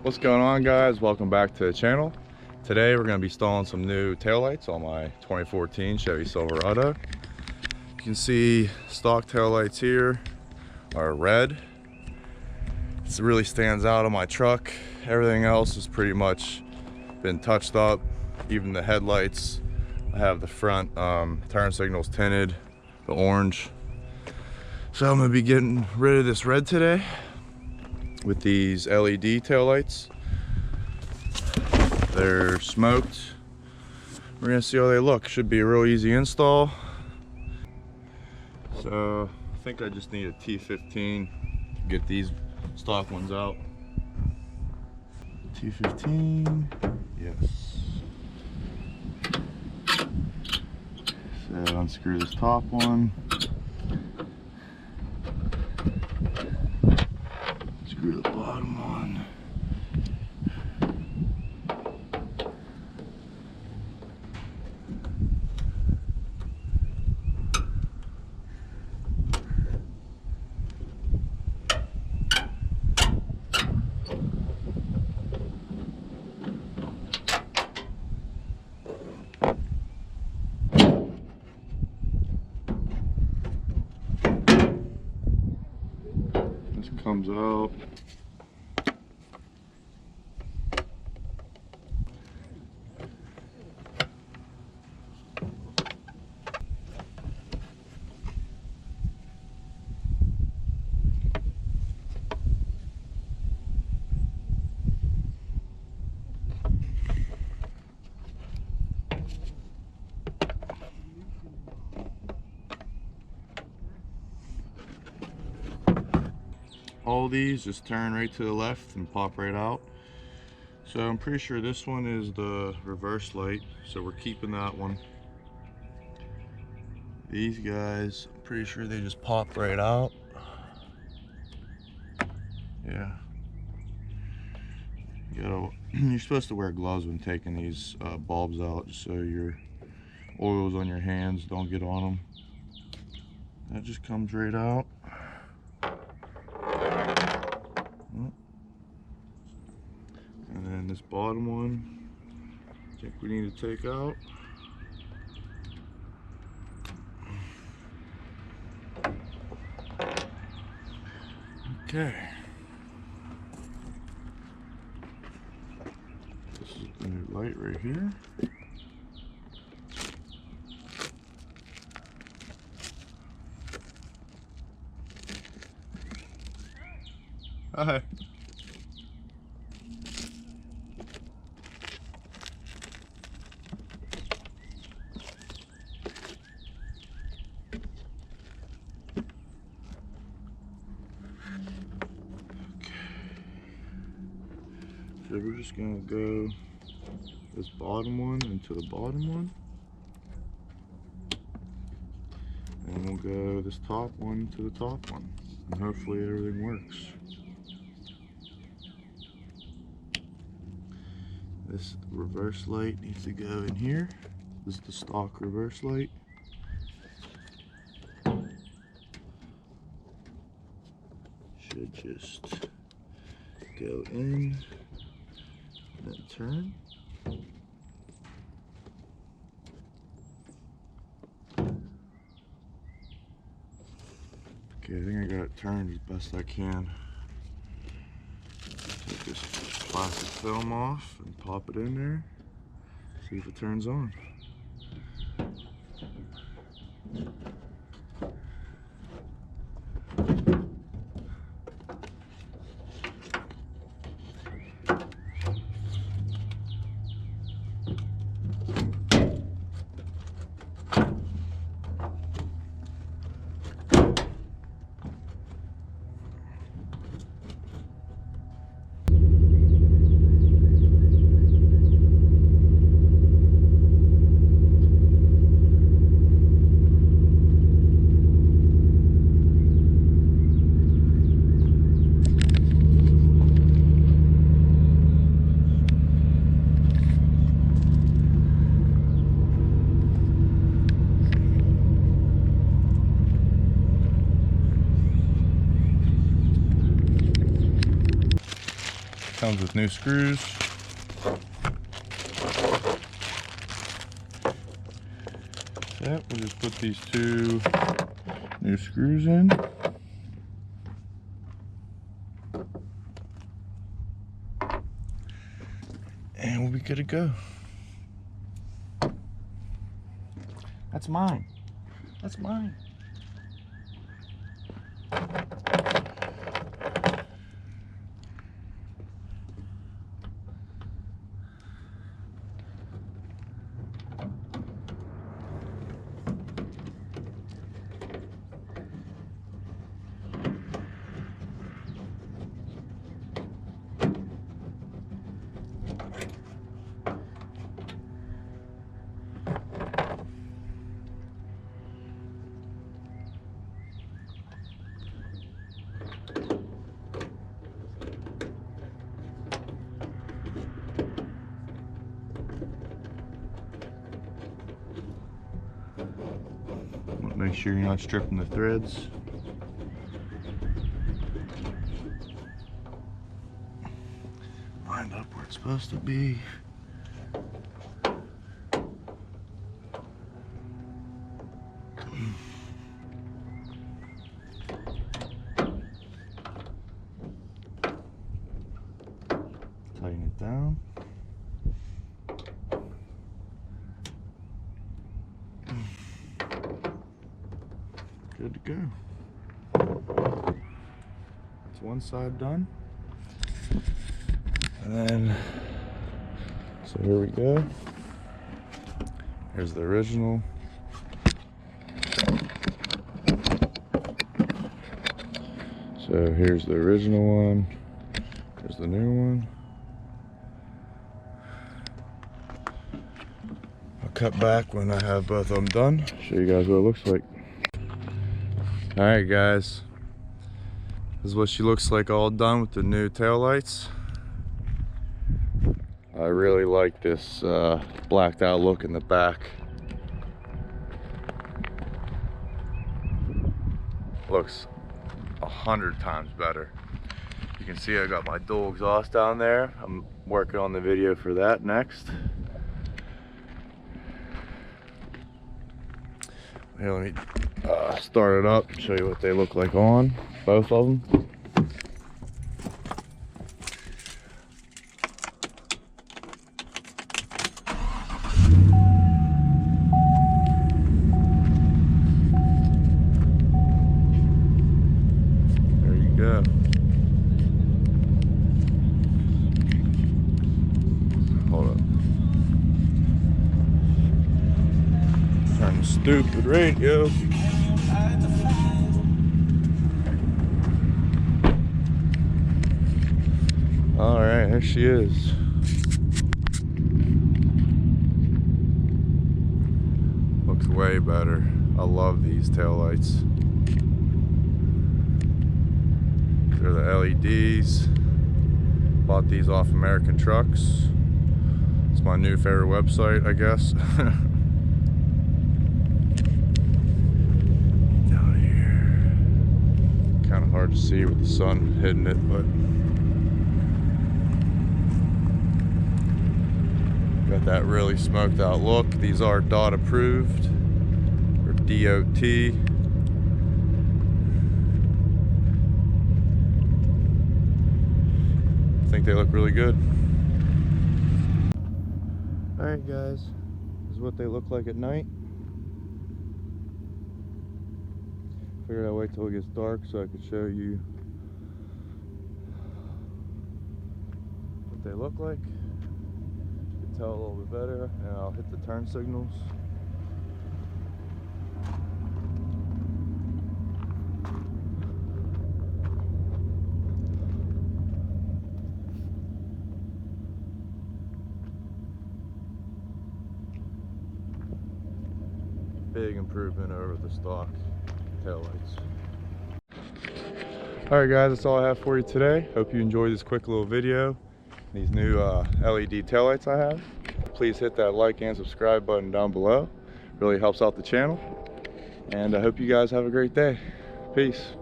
What's going on, guys? Welcome back to the channel. Today we're going to be installing some new taillights on my 2014 Chevy Silverado. You can see stock taillights here are red. It really stands out on my truck. Everything else has pretty much been touched up, even the headlights. I have the front turn signals tinted, the orange. So I'm going to be getting rid of this red today with these LED taillights. They're smoked. We're gonna see how they look. Should be a real easy install. So I think I just need a T15 to get these stock ones out. T15, yes. So unscrew this top one. Screw the bottom one. This comes out. All these just turn right to the left and pop right out. So I'm pretty sure this one is the reverse light, so we're keeping that one. These guys, I'm pretty sure they just pop right out. Yeah. You're supposed to wear gloves when taking these bulbs out, just so your oils on your hands don't get on them. That just comes right out. And then this bottom one, I think we need to take out. Okay. This is the new light right here. Hi. So we're just gonna go this bottom one into the bottom one, and we'll go this top one to the top one, and hopefully everything works. This reverse light needs to go in here. This is the stock reverse light. Should just go in. Then turn. Okay, I think I got it turned as best I can. Take this plastic film off and pop it in there. See if it turns on. Comes with new screws. Yep, we'll just put these 2 new screws in. And we'll be good to go. That's mine. That's mine. Make sure you're not stripping the threads. Lined up where it's supposed to be. Tighten it down. Good to go. That's one side done. And then, so here we go. Here's the original. So here's the original one. Here's the new one. I'll cut back when I have both of them done. Show you guys what it looks like. Alright guys, this is what she looks like all done with the new taillights. I really like this blacked out look in the back. Looks 100 times better. You can see I got my dual exhaust down there. I'm working on the video for that next. Here, let me start it up and show you what they look like on, both of them. There you go. Hold up. Turn the stupid radio. Alright, there she is. Looks way better. I love these taillights. They're the LEDs. Bought these off American Trucks. It's my new favorite website, I guess. Down here. Kind of hard to see with the sun hitting it, but got that really smoked out look. These are DOT approved, or DOT. I think they look really good. Alright guys, this is what they look like at night. Figured I'd wait till it gets dark so I could show you what they look like. Tell a little bit better, and I'll hit the turn signals. Big improvement over the stock taillights. Alright guys, that's all I have for you today. Hope you enjoyed this quick little video. These new LED taillights I have. Please hit that like and subscribe button down below. Really helps out the channel. And I hope you guys have a great day. Peace.